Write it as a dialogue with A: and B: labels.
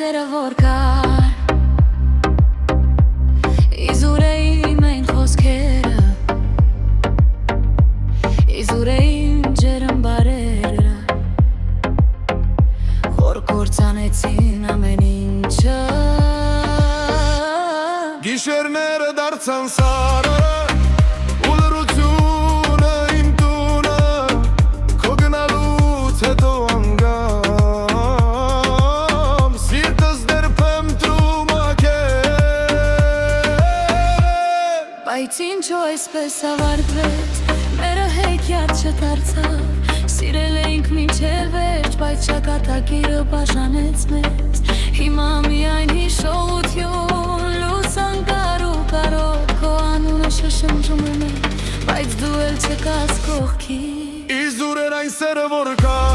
A: սերը որ կար Իզուրեին այն խոսքերը Իզուրեին ջերմ բարերը Որ կործանեցին ամեն ինչը
B: Գիշերները դարձան սարը ու լռությունը իմ տունը Քո գնալուց հետո անգամ Սիրտս դեռ պեմ տրում
A: Բայց ինչու այսպես ավարտվեց Մերը հեքիաթ չդարձավ Սիրել էինք մինչև վերջ Բայց ճակատագիրը բաժանեց մեզ Հիմա միայն հիշողություն Լուսանկար ու կարոտ Քո անունը շշնջում եմ Բայց դու էլ չկաս կողքի
B: Իզուր էր այն սերը որ կար